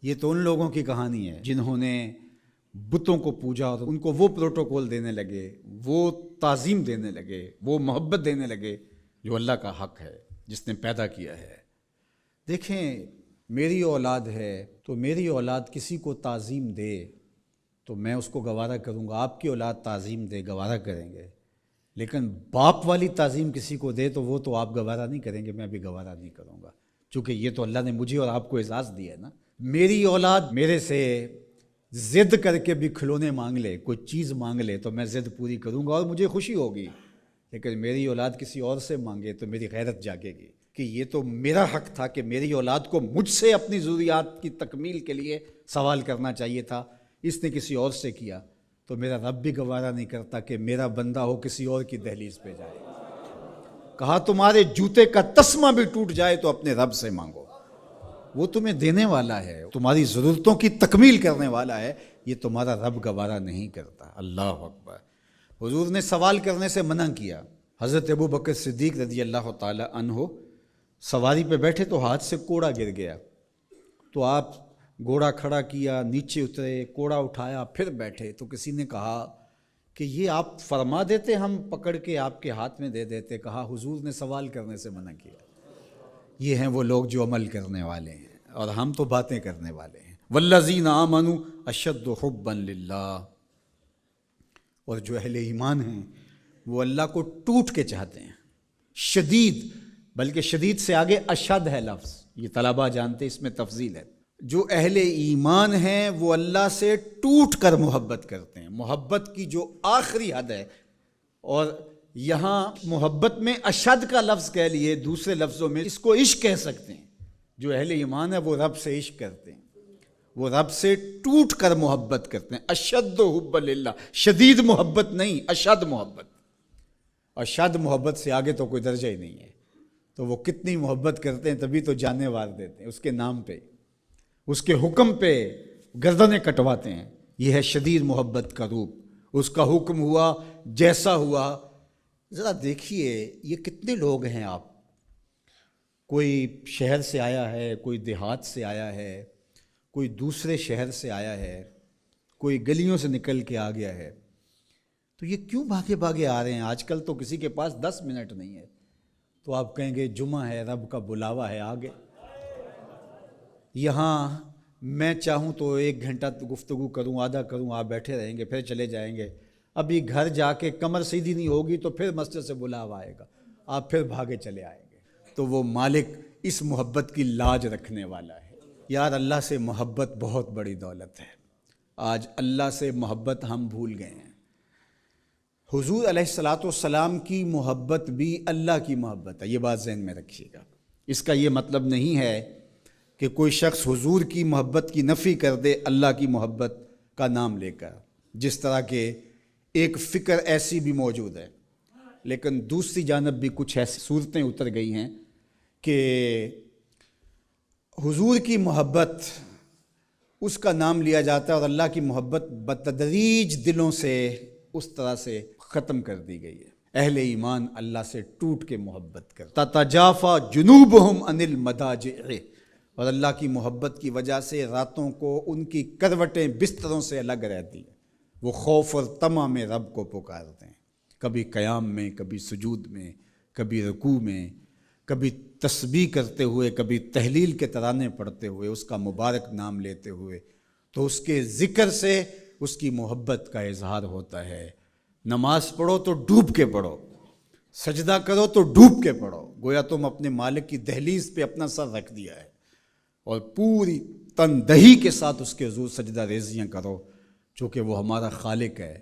یہ تو ان لوگوں کی کہانی ہے جنہوں نے بتوں کو پوجا اور ان کو وہ پروٹوکول دینے لگے، وہ تعظیم دینے لگے، وہ محبت دینے لگے جو اللہ کا حق ہے، جس نے پیدا کیا ہے۔ دیکھیں، میری اولاد ہے تو میری اولاد کسی کو تعظیم دے تو میں اس کو گوارا کروں گا، آپ کی اولاد تعظیم دے گوارا کریں گے، لیکن باپ والی تعظیم کسی کو دے تو وہ تو آپ گوارا نہیں کریں گے، میں بھی گوارا نہیں کروں گا، چونکہ یہ تو اللہ نے مجھے اور آپ کو اعزاز دیا ہے نا۔ میری اولاد میرے سے ضد کر کے بھی کھلونے مانگ لے، کوئی چیز مانگ لے تو میں ضد پوری کروں گا اور مجھے خوشی ہوگی، لیکن میری اولاد کسی اور سے مانگے تو میری غیرت جاگے گی کہ یہ تو میرا حق تھا کہ میری اولاد کو مجھ سے اپنی ضروریات کی تکمیل کے لیے سوال کرنا چاہیے تھا، اس نے کسی اور سے کیا تو میرا رب بھی گوارا نہیں کرتا کہ میرا بندہ ہو کسی اور کی دہلیز پہ جائے۔ کہا تمہارے جوتے کا تسمہ بھی ٹوٹ جائے تو اپنے رب سے مانگو، وہ تمہیں دینے والا ہے، تمہاری ضرورتوں کی تکمیل کرنے والا ہے، یہ تمہارا رب گوارا نہیں کرتا۔ اللہ اکبر۔ حضور نے سوال کرنے سے منع کیا۔ حضرت ابو بکر صدیق رضی اللہ تعالی عنہ سواری پہ بیٹھے تو ہاتھ سے کوڑا گر گیا، تو آپ گھوڑا کھڑا کیا، نیچے اترے، کوڑا اٹھایا، پھر بیٹھے، تو کسی نے کہا کہ یہ آپ فرما دیتے، ہم پکڑ کے آپ کے ہاتھ میں دے دیتے۔ کہا حضور نے سوال کرنے سے منع کیا۔ یہ ہیں وہ لوگ جو عمل کرنے والے ہیں اور ہم تو باتیں کرنے والے ہیں۔ والذین آمنوا اشد حبا للہ، اور جو اہل ایمان ہیں وہ اللہ کو ٹوٹ کے چاہتے ہیں، شدید، بلکہ شدید سے آگے اشد ہے لفظ، یہ طلباء جانتے، اس میں تفضیل ہے۔ جو اہل ایمان ہیں وہ اللہ سے ٹوٹ کر محبت کرتے ہیں، محبت کی جو آخری حد ہے، اور یہاں محبت میں اشد کا لفظ کہہ لیے، دوسرے لفظوں میں اس کو عشق کہہ سکتے ہیں۔ جو اہل ایمان ہے وہ رب سے عشق کرتے ہیں، وہ رب سے ٹوٹ کر محبت کرتے ہیں۔ اشد حب للہ، شدید محبت نہیں، اشد محبت۔ اشد محبت سے آگے تو کوئی درجہ ہی نہیں ہے، تو وہ کتنی محبت کرتے ہیں، تبھی تو جانیں وار دیتے ہیں اس کے نام پہ، اس کے حکم پہ گردنیں کٹواتے ہیں۔ یہ ہے شدید محبت کا روپ۔ اس کا حکم ہوا جیسا ہوا۔ ذرا دیکھیے یہ کتنے لوگ ہیں، آپ کوئی شہر سے آیا ہے، کوئی دیہات سے آیا ہے، کوئی دوسرے شہر سے آیا ہے، کوئی گلیوں سے نکل کے آ گیا ہے، تو یہ کیوں بھاگے بھاگے آ رہے ہیں؟ آج کل تو کسی کے پاس 10 منٹ نہیں ہے، تو آپ کہیں گے جمعہ ہے، رب کا بلاوا ہے، آگے یہاں میں چاہوں تو 1 گھنٹہ گفتگو کروں، آدھا کروں، آپ بیٹھے رہیں گے، پھر چلے جائیں گے، ابھی گھر جا کے کمر سیدھی نہیں ہوگی تو پھر مسجد سے بلاوا آئے گا، آپ پھر بھاگے چلے آئیں گے۔ تو وہ مالک اس محبت کی لاج رکھنے والا ہے۔ یار اللہ سے محبت بہت بڑی دولت ہے، آج اللہ سے محبت ہم بھول گئے ہیں۔ حضور علیہ الصلاۃ والسلام کی محبت بھی اللہ کی محبت ہے، یہ بات ذہن میں رکھیے گا۔ اس کا یہ مطلب نہیں ہے کہ کوئی شخص حضور کی محبت کی نفی کر دے اللہ کی محبت کا نام لے کر، جس طرح کہ ایک فکر ایسی بھی موجود ہے، لیکن دوسری جانب بھی کچھ ایسی صورتیں اتر گئی ہیں کہ حضور کی محبت اس کا نام لیا جاتا ہے اور اللہ کی محبت بتدریج دلوں سے اس طرح سے ختم کر دی گئی ہے۔ اہل ایمان اللہ سے ٹوٹ کے محبت کرتا، تتجافی جنوبہم عن المضاجع، اور اللہ کی محبت کی وجہ سے راتوں کو ان کی کروٹیں بستروں سے الگ رہتی ہیں، وہ خوف اور طمع میں رب کو پکارتے ہیں، کبھی قیام میں، کبھی سجود میں، کبھی رکوع میں، کبھی تسبیح کرتے ہوئے، کبھی تہلیل کے ترانے پڑھتے ہوئے، اس کا مبارک نام لیتے ہوئے، تو اس کے ذکر سے اس کی محبت کا اظہار ہوتا ہے۔ نماز پڑھو تو ڈوب کے پڑھو، سجدہ کرو تو ڈوب کے پڑھو، گویا تم اپنے مالک کی دہلیز پہ اپنا سر رکھ دیا ہے، اور پوری تندہی کے ساتھ اس کے حضور سجدہ ریزیاں کرو، چونکہ وہ ہمارا خالق ہے۔